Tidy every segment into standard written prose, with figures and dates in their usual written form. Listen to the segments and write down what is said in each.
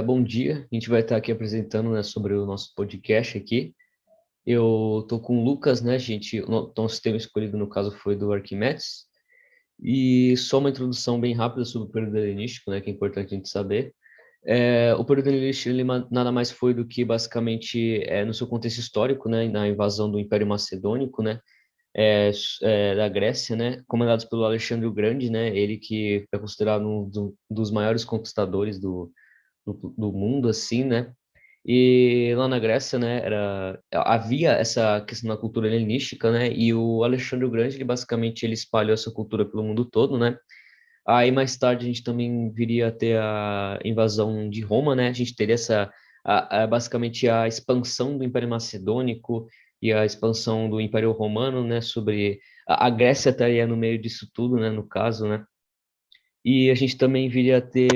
Bom dia, a gente vai estar aqui apresentando, né, sobre o nosso podcast aqui. Eu tô com o Lucas, né, gente, o nosso tema escolhido no caso foi do Arquimedes, e só uma introdução bem rápida sobre o período helenístico, né, que é importante a gente saber. O período helenístico, ele nada mais foi do que basicamente, no seu contexto histórico, né, na invasão do Império Macedônico, né, da Grécia, né, comandados pelo Alexandre o Grande, né, ele que é considerado dos maiores conquistadores do mundo, assim, né? E lá na Grécia, né, havia essa questão da cultura helenística, né? E o Alexandre o Grande, ele basicamente ele espalhou essa cultura pelo mundo todo, né? Aí mais tarde a gente também viria a ter a invasão de Roma, né? A gente teria basicamente a expansão do Império Macedônico e a expansão do Império Romano, né? Sobre a Grécia estaria no meio disso tudo, né? No caso, né? E a gente também viria a ter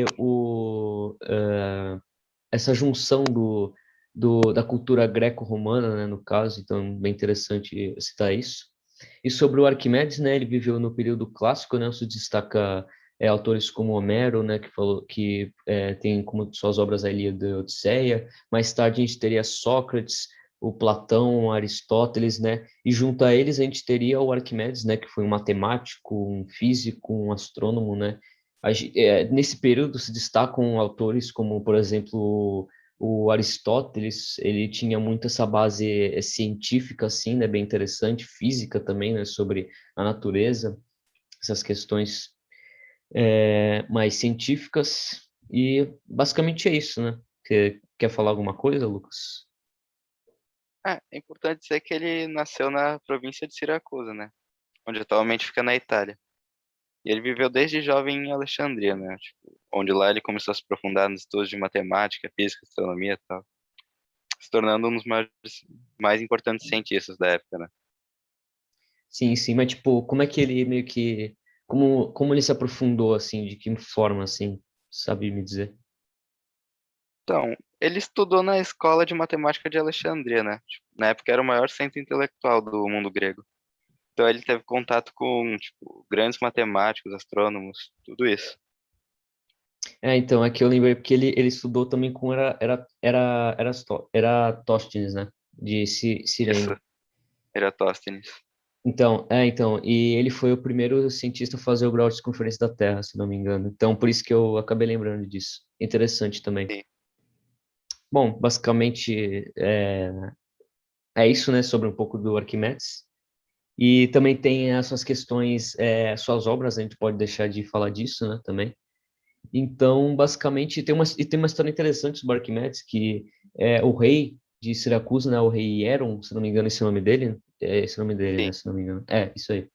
essa junção da cultura greco-romana, né, no caso, então bem interessante citar isso. E sobre o Arquimedes, né, ele viveu no período clássico, né, se destaca autores como Homero, né, que falou que tem como suas obras a Ilíada e a Odisseia. Mais tarde a gente teria Sócrates, o Platão, Aristóteles, né, e junto a eles a gente teria o Arquimedes, né, que foi um matemático, um físico, um astrônomo, né. Nesse período se destacam autores como, por exemplo, o Aristóteles. Ele tinha muito essa base científica, assim, né, bem interessante, física também, né, sobre a natureza, essas questões mais científicas, e basicamente é isso, né? Quer falar alguma coisa, Lucas? É importante dizer que ele nasceu na província de Siracusa, né? Onde atualmente fica na Itália. E ele viveu desde jovem em Alexandria, né? Tipo, onde lá ele começou a se aprofundar nos estudos de matemática, física, astronomia e tal, se tornando um dos mais importantes cientistas da época, né? Sim, sim, mas tipo, como é que ele meio que, como ele se aprofundou, assim, de que forma, assim, sabe me dizer? Então, ele estudou na escola de matemática de Alexandria, né? Tipo, na época era o maior centro intelectual do mundo grego. Então ele teve contato com, tipo, grandes matemáticos, astrônomos, tudo isso. Então, é que eu lembrei porque ele estudou também com Eratóstenes, né? De Isso, Cirene. Eratóstenes. E ele foi o primeiro cientista a fazer o grau de circunferência da Terra, se não me engano. Então, por isso que eu acabei lembrando disso. Interessante também. Sim. Bom, basicamente é isso, né, sobre um pouco do Arquimedes. E também tem as suas questões, suas obras, a gente pode deixar de falar disso, né, também. Então, basicamente, tem uma história interessante sobre Arquimedes, que o rei de Siracusa, né, o rei Hieron, se não me engano, esse é o nome dele, é esse é o nome dele, né, Sim. se não me engano. É, isso aí.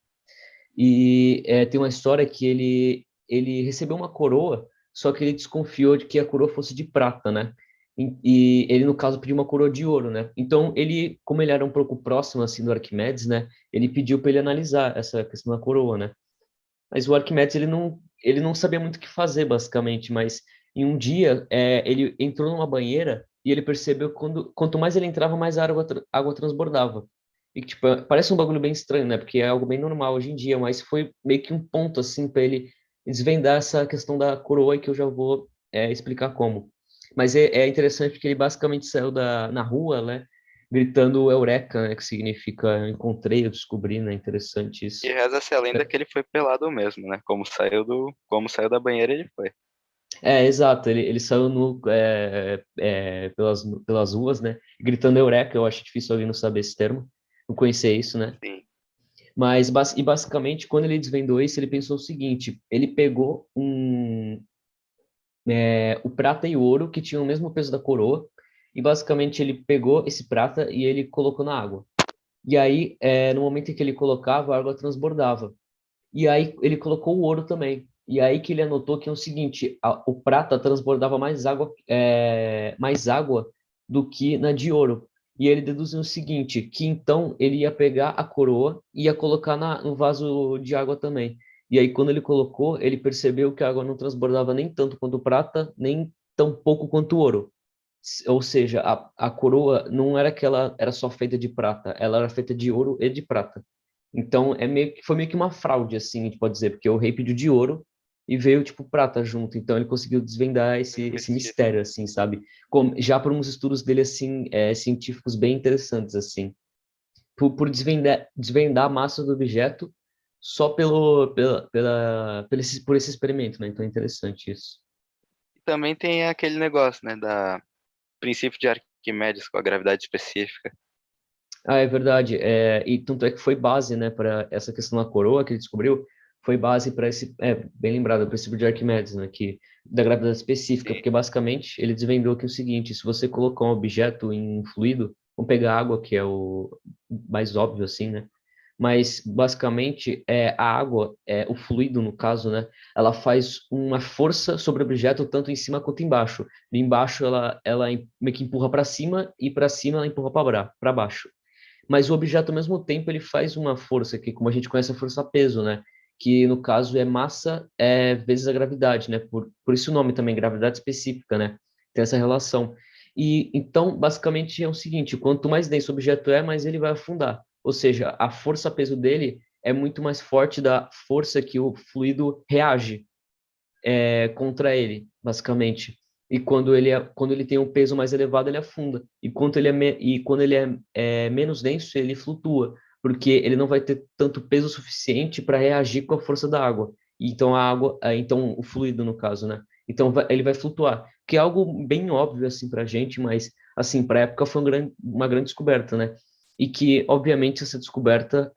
E tem uma história que ele recebeu uma coroa, só que ele desconfiou de que a coroa fosse de prata, né? E ele, no caso, pediu uma coroa de ouro, né? Então, ele, como ele era um pouco próximo, assim, do Arquimedes, né? Ele pediu para ele analisar essa questão da coroa, né? Mas o Arquimedes, ele não sabia muito o que fazer, basicamente, mas em um dia, ele entrou numa banheira e ele percebeu que quanto mais ele entrava, mais a água transbordava. E, tipo, parece um bagulho bem estranho, né? Porque é algo bem normal hoje em dia, mas foi meio que um ponto, assim, para ele desvendar essa questão da coroa, e que eu já vou explicar como. Mas é interessante porque ele basicamente saiu na rua, né? Gritando Eureka, né? Que significa eu encontrei, eu descobri, né? Interessante E isso. reza-se a lenda que ele foi pelado mesmo, né? Como saiu da banheira, ele foi. Exato, ele saiu pelas ruas, né, gritando Eureka. Eu acho difícil alguém não saber esse termo, não conhecer isso, né, Sim. mas basicamente, quando ele desvendou isso, ele pensou o seguinte: ele pegou o prata e o ouro, que tinham o mesmo peso da coroa, e basicamente ele pegou esse prata e ele colocou na água, e aí, no momento em que ele colocava, a água transbordava. E aí ele colocou o ouro também. E aí que ele anotou que é o seguinte: o prata transbordava mais água do que na de ouro. E ele deduziu o seguinte, que então ele ia pegar a coroa e ia colocar no vaso de água também. E aí quando ele colocou, ele percebeu que a água não transbordava nem tanto quanto o prata, nem tão pouco quanto o ouro. Ou seja, a coroa não era que ela era só feita de prata, ela era feita de ouro e de prata. Então, foi meio que uma fraude, assim, a gente pode dizer, porque o rei pediu de ouro e veio, tipo, prata junto. Então, ele conseguiu desvendar esse mistério, assim, sabe? Já por uns estudos dele, assim, científicos bem interessantes, assim. Por desvendar a massa do objeto só por esse experimento, né? Então, é interessante isso. E também tem aquele negócio, né, da princípio de Arquimedes com a gravidade específica. Ah, é verdade. E tanto é que foi base, né, para essa questão da coroa que ele descobriu, foi base para esse, bem lembrado, o princípio de Arquimedes, né, que da gravidade específica, Sim. porque basicamente ele desvendou que é o seguinte: se você colocar um objeto em um fluido, vamos pegar água, que é o mais óbvio assim, né? Mas basicamente a água, o fluido no caso, né, ela faz uma força sobre o objeto tanto em cima quanto embaixo. Embaixo ela meio que empurra para cima e para cima ela empurra para baixo. Mas o objeto, ao mesmo tempo, ele faz uma força que, como a gente conhece, a força-peso, né? Que, no caso, é massa vezes a gravidade, né? Por isso o nome também, gravidade específica, né? Tem essa relação. E, então, basicamente, é o seguinte, quanto mais denso o objeto é, mais ele vai afundar. Ou seja, a força-peso dele é muito mais forte da força que o fluido reage contra ele, basicamente. E quando ele tem um peso mais elevado, ele afunda. E quando ele é menos denso, ele flutua, porque ele não vai ter tanto peso suficiente para reagir com a força da água. Então a água, então o fluido no caso, né? Então ele vai flutuar, que é algo bem óbvio assim para a gente, mas assim para a época foi uma grande descoberta, né? E que obviamente essa descoberta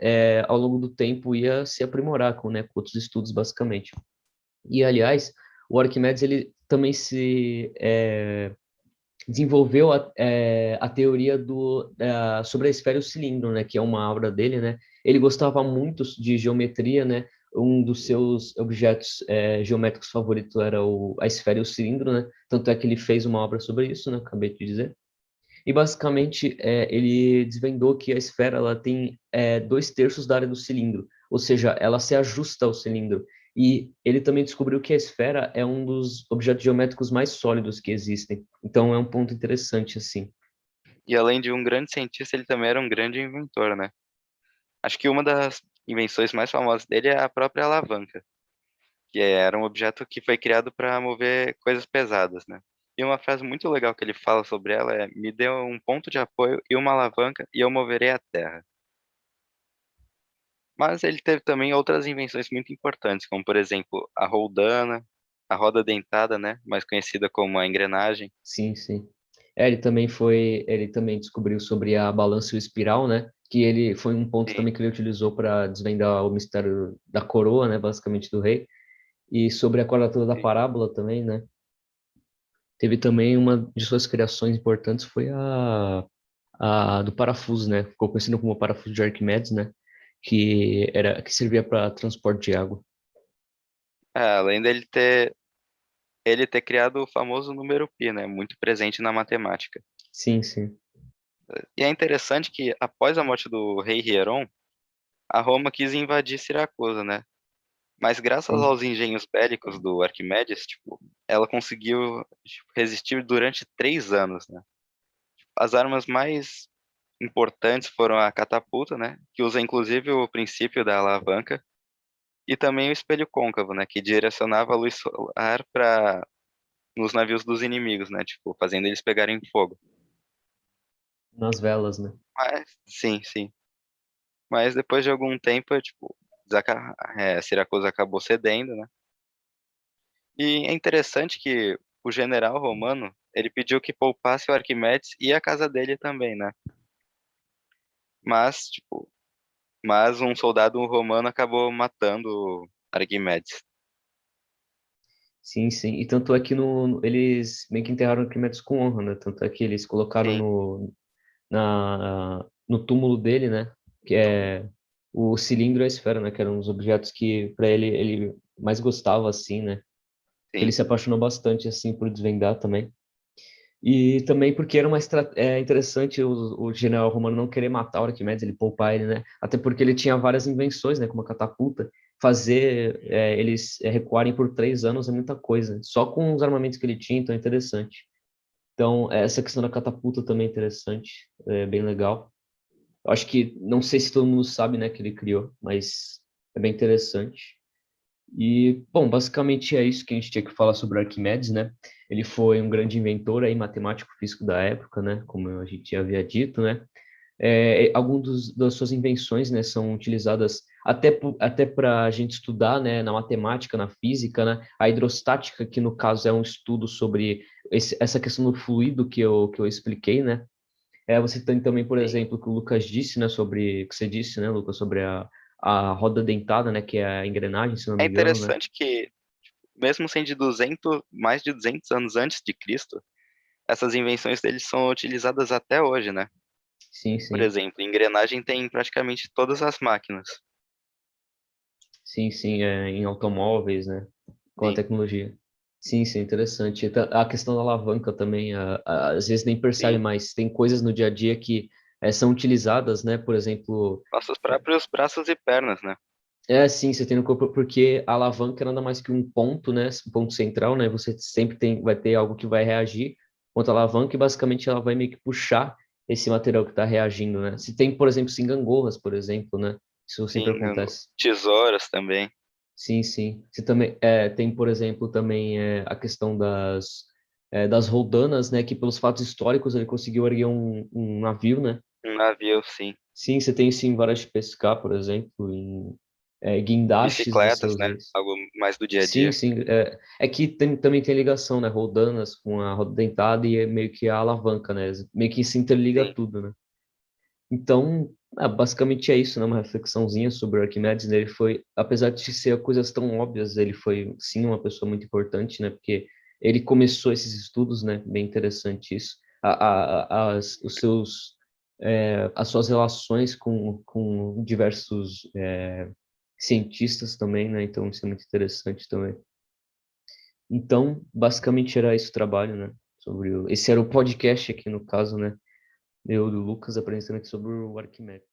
ao longo do tempo ia se aprimorar com outros estudos basicamente. E, aliás, o Arquimedes ele também desenvolveu a teoria sobre a esfera e o cilindro, né, que é uma obra dele, né? Ele gostava muito de geometria, né? Um dos seus objetos geométricos favoritos era a esfera e o cilindro, né? Tanto é que ele fez uma obra sobre isso, né? Acabei de dizer. E basicamente ele desvendou que a esfera ela tem 2/3 da área do cilindro, ou seja, ela se ajusta ao cilindro. E ele também descobriu que a esfera é um dos objetos geométricos mais sólidos que existem. Então é um ponto interessante assim. E além de um grande cientista, ele também era um grande inventor, né? Acho que uma das invenções mais famosas dele é a própria alavanca, que era um objeto que foi criado para mover coisas pesadas, né? E uma frase muito legal que ele fala sobre ela é: me dê um ponto de apoio e uma alavanca e eu moverei a Terra. Mas ele teve também outras invenções muito importantes, como por exemplo a roldana, a roda dentada, né, mais conhecida como a engrenagem. Sim, sim. Ele também descobriu sobre a balança e o espiral, né? Que ele foi um ponto Sim, também que ele utilizou para desvendar o mistério da coroa, né? Basicamente do rei. E sobre a quadratura da sim. parábola também, né? Teve também uma de suas criações importantes foi a do parafuso, né? Ficou conhecido como parafuso de Arquimedes, né? Que servia para transporte de água. Além dele ter criado o famoso número π, né, muito presente na matemática. Sim, sim. E é interessante que após a morte do rei Hieron, a Roma quis invadir Siracusa, né? Mas graças Sim. aos engenhos bélicos do Arquimedes, tipo, ela conseguiu, tipo, resistir durante 3 anos, né? As armas mais importantes foram a catapulta, né, que usa inclusive o princípio da alavanca, e também o espelho côncavo, né, que direcionava a luz solar para nos navios dos inimigos, né, tipo, fazendo eles pegarem fogo. Nas velas, né? Mas, sim, sim. Mas depois de algum tempo, tipo, Siracusa acabou cedendo, né? E é interessante que o general romano, ele pediu que poupasse o Arquimedes e a casa dele também, né? Mas, tipo, mas um soldado romano acabou matando Arquimedes. Sim, sim. E tanto é que eles meio que enterraram Arquimedes com honra, né? Tanto é que eles colocaram Sim, no túmulo dele, né? Que é o cilindro e a esfera, né? Que eram os objetos que para ele mais gostava, assim, né? Que ele sim. se apaixonou bastante, assim, por desvendar também. E também porque era interessante o general romano não querer matar o Arquimedes, ele poupar ele, né? Até porque ele tinha várias invenções, né? Como a catapulta. Fazer eles recuarem por 3 anos é muita coisa. Só com os armamentos que ele tinha, então é interessante. Então, essa questão da catapulta também é interessante, é bem legal. Eu acho que, não sei se todo mundo sabe, né, que ele criou, mas é bem interessante. E, bom, basicamente é isso que a gente tinha que falar sobre Arquimedes, né? Ele foi um grande inventor aí, matemático físico da época, né? Como a gente já havia dito, né? Algumas das suas invenções, né, são utilizadas até para a gente estudar, né, na matemática, na física, né? A hidrostática, que no caso é um estudo sobre essa questão do fluido que eu expliquei, né? Você tem também, por Sim. exemplo, o que o Lucas disse, né, sobre, que você disse, né, Lucas, sobre a roda dentada, né, que é a engrenagem, se não É me engano, né? interessante que, mesmo sendo de 200, mais de 200 anos antes de Cristo, essas invenções deles são utilizadas até hoje, né? Sim, Por sim. exemplo, engrenagem tem em praticamente todas as máquinas. Sim, sim, em automóveis, né? Com a Sim, tecnologia. Sim, sim, interessante. A questão da alavanca também, às vezes nem percebe, sim. mas tem coisas no dia a dia que são utilizadas, né? Por exemplo, Nossos próprios braços e pernas, né? sim, você tem no corpo, porque a alavanca é nada mais que um ponto, né? Um ponto central, né? Você sempre vai ter algo que vai reagir contra a alavanca e basicamente ela vai meio que puxar esse material que está reagindo, né? Se tem, por exemplo, se gangorras, por exemplo, né? Isso sempre Sim, acontece. tesouras também. Sim, sim. Você também tem, por exemplo, também a questão das roldanas, né? Que pelos fatos históricos ele conseguiu erguer um navio, né? Um navio, sim. Sim, você tem sim varas de pescar, por exemplo, em guindastes você Bicicletas, usa né? isso. Algo mais do dia a Sim, dia. sim. É que também tem ligação, né? Roldanas com a roda dentada e é meio que a alavanca, né? Meio que se interliga Sim. tudo, né? Então, basicamente é isso, né? Uma reflexãozinha sobre o Arquimedes, né? Ele foi, apesar de ser coisas tão óbvias, ele foi sim uma pessoa muito importante, né? Porque ele começou esses estudos, né? Bem interessante isso. Os seus, as suas relações com diversos cientistas também, né? Então isso é muito interessante também. Então, basicamente era esse o trabalho, né? Esse era o podcast aqui no caso, né? Eu e o Lucas apresentando aqui sobre o Arquimedes.